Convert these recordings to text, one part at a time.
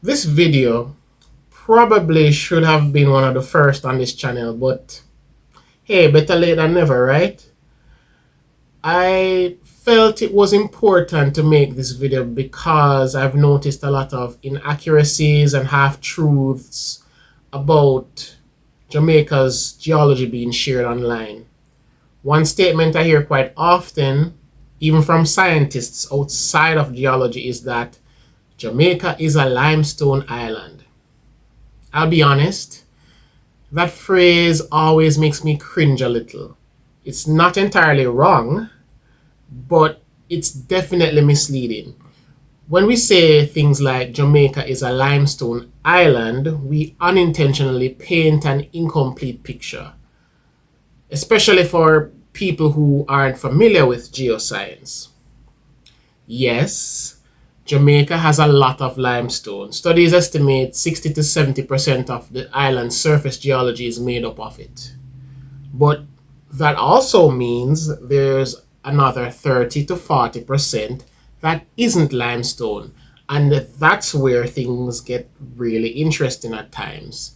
This video probably should have been one of the first on this channel, but hey, better late than never, right? I felt it was important to make this video because I've noticed a lot of inaccuracies and half-truths about Jamaica's geology being shared online. One statement I hear quite often, even from scientists outside of geology, is that Jamaica is a limestone island. I'll be honest, that phrase always makes me cringe a little. It's not entirely wrong, but it's definitely misleading. When we say things like Jamaica is a limestone island, we unintentionally paint an incomplete picture, especially for people who aren't familiar with geoscience. Yes, Jamaica has a lot of limestone. Studies estimate 60 to 70% of the island's surface geology is made up of it. But that also means there's another 30 to 40% that isn't limestone. And that's where things get really interesting at times.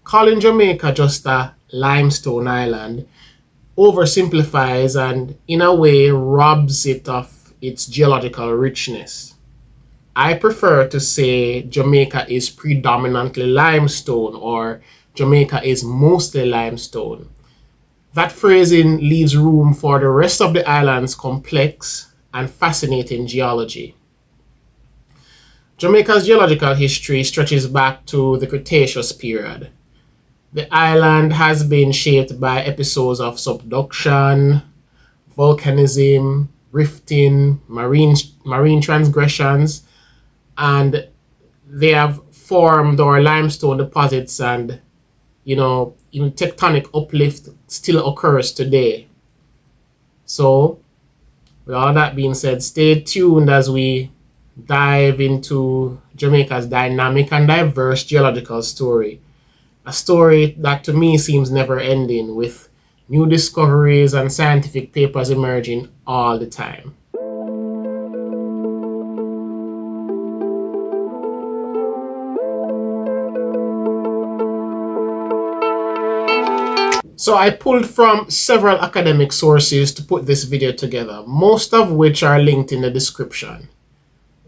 Calling Jamaica just a limestone island oversimplifies and, in a way, robs it of its geological richness. I prefer to say Jamaica is predominantly limestone or Jamaica is mostly limestone. That phrasing leaves room for the rest of the island's complex and fascinating geology. Jamaica's geological history stretches back to the Cretaceous period. The island has been shaped by episodes of subduction, volcanism, rifting, marine transgressions, and they have formed our limestone deposits, and even tectonic uplift still occurs today. So with all that being said, stay tuned as we dive into Jamaica's dynamic and diverse geological story. A story that to me seems never ending, with new discoveries and scientific papers emerging all the time. So I pulled from several academic sources to put this video together, most of which are linked in the description.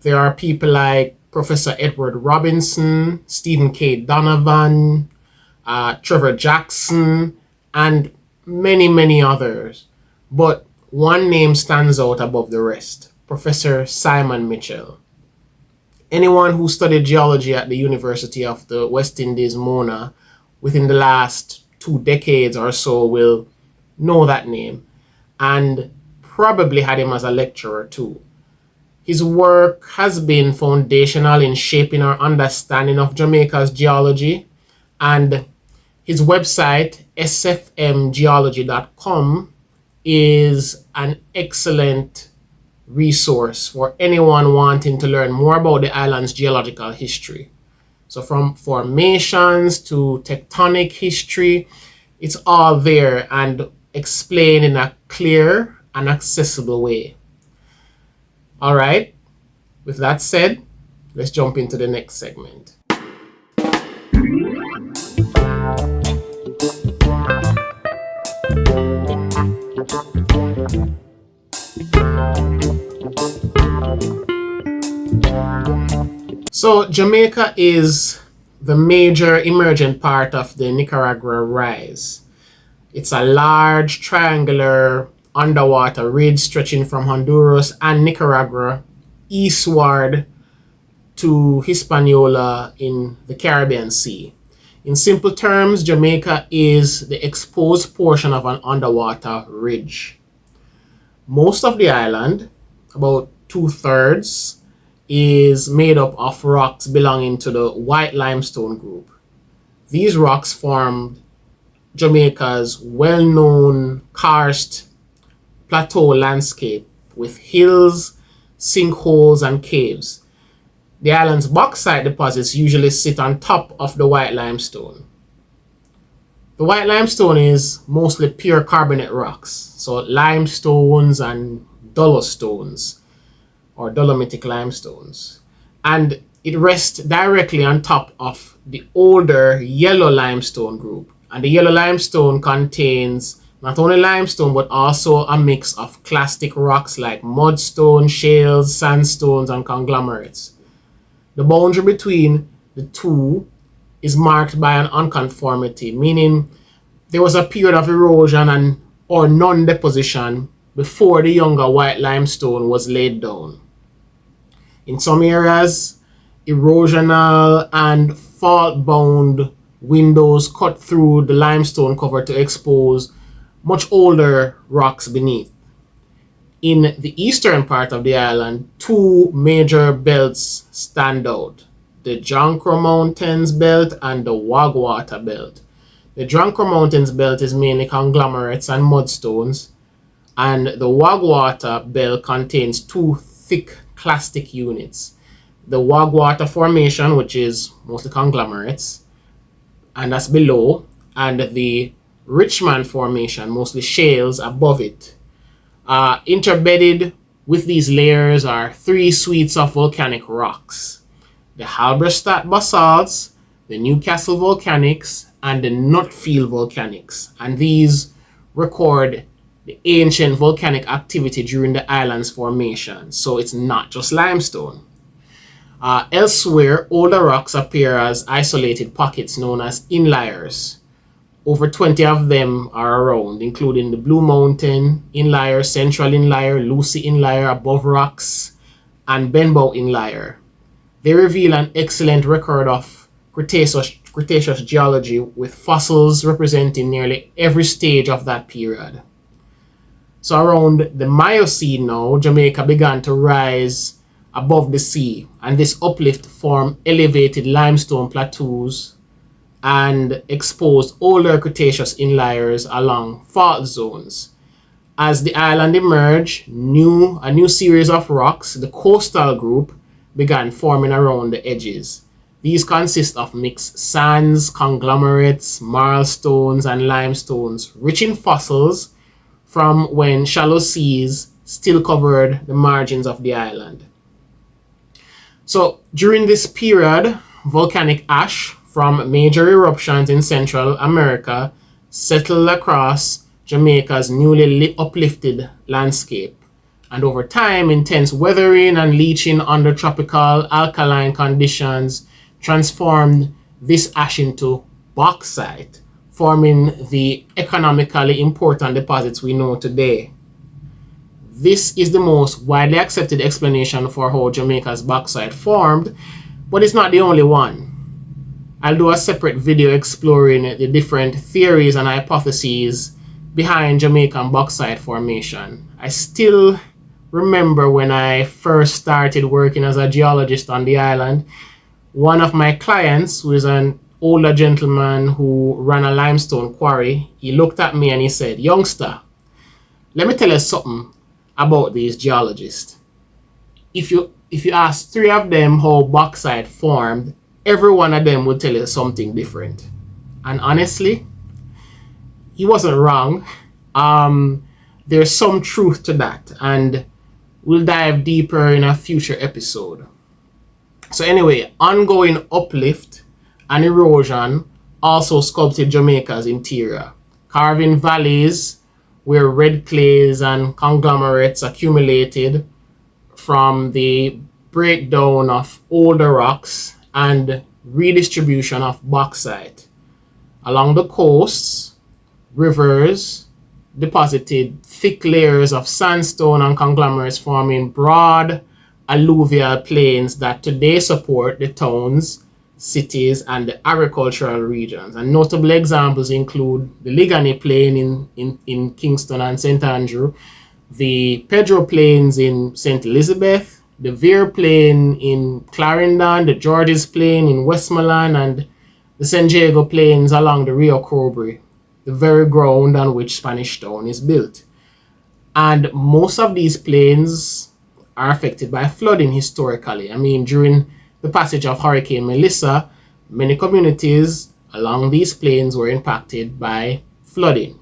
There are people like Professor Edward Robinson, Stephen K. Donovan, Trevor Jackson, and many others. But one name stands out above the rest: Professor Simon Mitchell. Anyone who studied geology at the University of the West Indies, Mona, within the last 2 decades or so will know that name, and probably had him as a lecturer too. His work has been foundational in shaping our understanding of Jamaica's geology, and his website, sfmgeology.com, is an excellent resource for anyone wanting to learn more about the island's geological history. So from formations to tectonic history, it's all there and explained in a clear and accessible way. All right, with that said, let's jump into the next segment. So Jamaica is the major emergent part of the Nicaragua rise. It's a large triangular underwater ridge stretching from Honduras and Nicaragua eastward to Hispaniola in the Caribbean Sea. In simple terms, Jamaica is the exposed portion of an underwater ridge. Most of the island, about 2/3, is made up of rocks belonging to the white limestone group. These rocks formed Jamaica's well-known karst plateau landscape with hills, sinkholes, and caves. The island's bauxite deposits usually sit on top of the white limestone. The white limestone is mostly pure carbonate rocks, so limestones and dolostones, or dolomitic limestones. And it rests directly on top of the older yellow limestone group. And the yellow limestone contains not only limestone, but also a mix of clastic rocks like mudstone, shales, sandstones, and conglomerates. The boundary between the two is marked by an unconformity, meaning there was a period of erosion and or non-deposition before the younger white limestone was laid down. In some areas, erosional and fault-bound windows cut through the limestone cover to expose much older rocks beneath. In the eastern part of the island, two major belts stand out: the Jonkro Mountains Belt and the Wagwater Belt. The Jonkro Mountains Belt is mainly conglomerates and mudstones, and the Wagwater Belt contains two thick clastic units: the Wagwater Formation, which is mostly conglomerates, and that's below, and the Richmond Formation, mostly shales, above it. Interbedded with these layers are three suites of volcanic rocks: the Halberstadt basalts, the Newcastle volcanics, and the Nutfield volcanics. And these record the ancient volcanic activity during the island's formation. So it's not just limestone. Elsewhere, older rocks appear as isolated pockets known as inliers. Over 20 of them are around, including the Blue Mountain Inlier, Central Inlier, Lucy Inlier, Above Rocks, and Benbow Inlier. They reveal an excellent record of Cretaceous geology, with fossils representing nearly every stage of that period. So around the Miocene now, Jamaica began to rise above the sea, and this uplift formed elevated limestone plateaus and exposed older Cretaceous inliers along fault zones. As the island emerged, a new series of rocks, the coastal group, began forming around the edges. These consist of mixed sands, conglomerates, marlstones, and limestones, rich in fossils from when shallow seas still covered the margins of the island. So during this period, volcanic ash from major eruptions in Central America settled across Jamaica's newly uplifted landscape. And over time, intense weathering and leaching under tropical alkaline conditions transformed this ash into bauxite, forming the economically important deposits we know today. This is the most widely accepted explanation for how Jamaica's bauxite formed, but it's not the only one. I'll do a separate video exploring the different theories and hypotheses behind Jamaican bauxite formation. I still remember when I first started working as a geologist on the island, one of my clients, who is an older gentleman who ran a limestone quarry, he looked at me and he said, "Youngster, let me tell you something about these geologists. If you ask three of them how bauxite formed, every one of them would tell you something different." And honestly, he wasn't wrong. There's some truth to that, and we'll dive deeper in a future episode. So anyway, ongoing uplift and erosion also sculpted Jamaica's interior, carving valleys where red clays and conglomerates accumulated from the breakdown of older rocks and redistribution of bauxite. Along the coasts, rivers deposited thick layers of sandstone and conglomerates, forming broad alluvial plains that today support the towns, cities, and the agricultural regions. And notable examples include the Ligani Plain in Kingston and St. Andrew, the Pedro Plains in St. Elizabeth, the Vere Plain in Clarendon, the Georges Plain in Westmoreland, and the San Diego Plains along the Rio Cobre, the very ground on which Spanish Town is built. And most of these plains are affected by flooding historically. I mean, during the passage of Hurricane Melissa, many communities along these plains were impacted by flooding.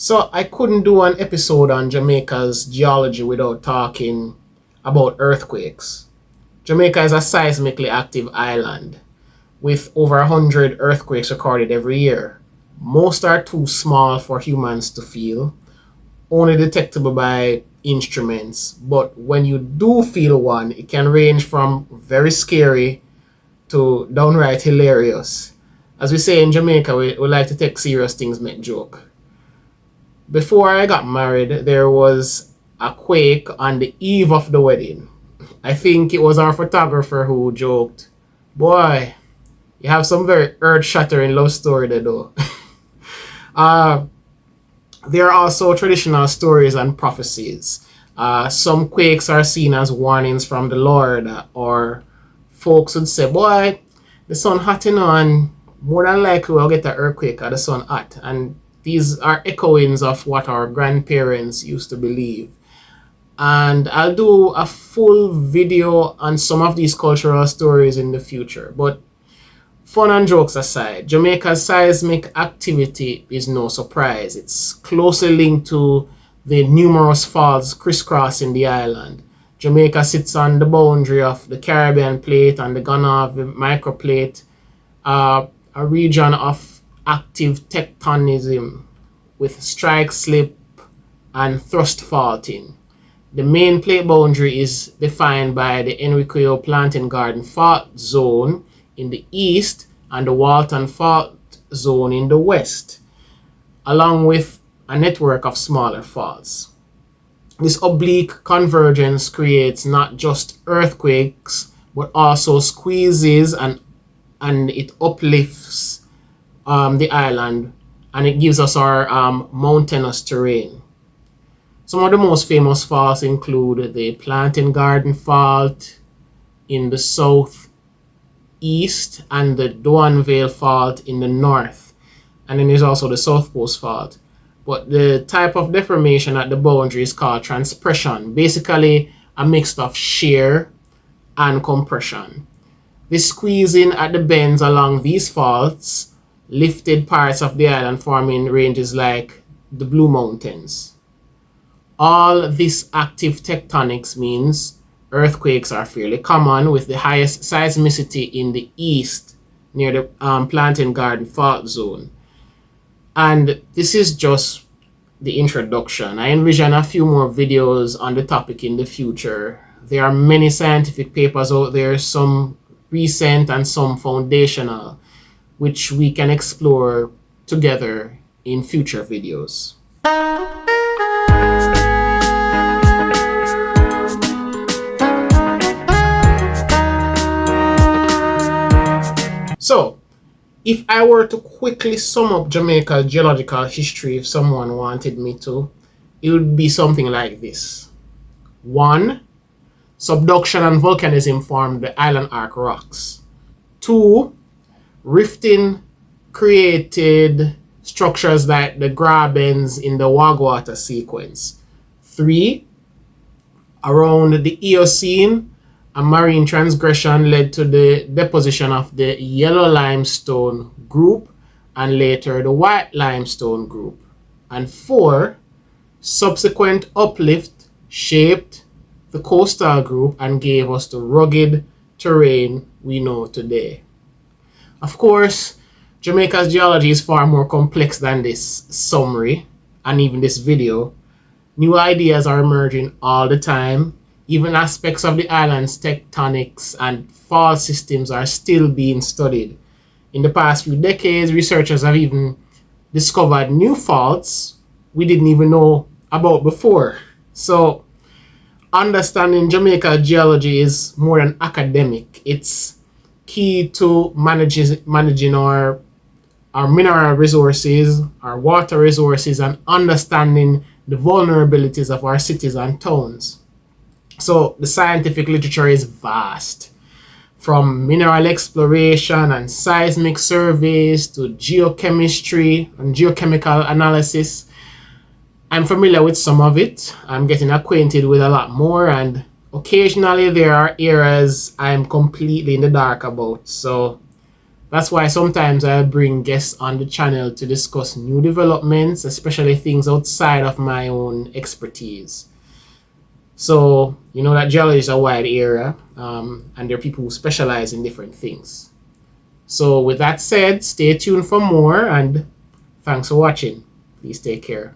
So I couldn't do an episode on Jamaica's geology without talking about earthquakes. Jamaica is a seismically active island with over 100 earthquakes recorded every year. Most are too small for humans to feel, only detectable by instruments. But when you do feel one, it can range from very scary to downright hilarious. As we say in Jamaica, we like to take serious things make joke. Before I got married, there was a quake on the eve of the wedding. I think it was our photographer who joked, "Boy, you have some very earth-shattering love story there though." uh, there are also traditional stories and prophecies. Some quakes are seen as warnings from the Lord, or folks would say, "Boy, the sun hot and more than likely we'll get an earthquake or the sun hot." And these are echoings of what our grandparents used to believe. And I'll do a full video on some of these cultural stories in the future. But fun and jokes aside, Jamaica's seismic activity is no surprise. It's closely linked to the numerous faults crisscrossing the island. Jamaica sits on the boundary of the Caribbean plate and the Ghana microplate, a region of active tectonism with strike slip and thrust faulting. The main plate boundary is defined by the Enriqueo Planting Garden Fault Zone in the east and the Walton Fault Zone in the west, along with a network of smaller faults. This oblique convergence creates not just earthquakes, but also squeezes and it uplifts the island, and it gives us our mountainous terrain. Some of the most famous faults include the Planting Garden Fault in the southeast and the Douanville Fault in the north. And then there's also the South Coast Fault. But the type of deformation at the boundary is called transpression, basically a mix of shear and compression. The squeezing at the bends along these faults lifted parts of the island, forming ranges like the Blue Mountains. All this active tectonics means earthquakes are fairly common, with the highest seismicity in the east near the Planting Garden Fault Zone. And this is just the introduction. I envision a few more videos on the topic in the future. There are many scientific papers out there, some recent and some foundational, which we can explore together in future videos. So, if I were to quickly sum up Jamaica's geological history, if someone wanted me to, it would be something like this. 1. Subduction and volcanism formed the island arc rocks. 2. Rifting created structures like the grabens in the Wagwater sequence. 3. Around the Eocene, a marine transgression led to the deposition of the yellow limestone group and later the white limestone group. And 4. Subsequent uplift shaped the coastal group and gave us the rugged terrain we know today. Of course, Jamaica's geology is far more complex than this summary and even this video. New ideas are emerging all the time. Even aspects of the island's tectonics and fault systems are still being studied. In the past few decades, researchers have even discovered new faults we didn't even know about before. So, understanding Jamaica geology is more than academic. It's key to managing our mineral resources, our water resources, and understanding the vulnerabilities of our cities and towns. So the scientific literature is vast, from mineral exploration and seismic surveys to geochemistry and geochemical analysis. I'm familiar with some of it. I'm getting acquainted with a lot more, and occasionally there are areas I'm completely in the dark about. So That's why sometimes I bring guests on the channel to discuss new developments, especially things outside of my own expertise. So, you know that geology is a wide area, and there are people who specialize in different things. So, with that said, stay tuned for more, and thanks for watching. Please take care.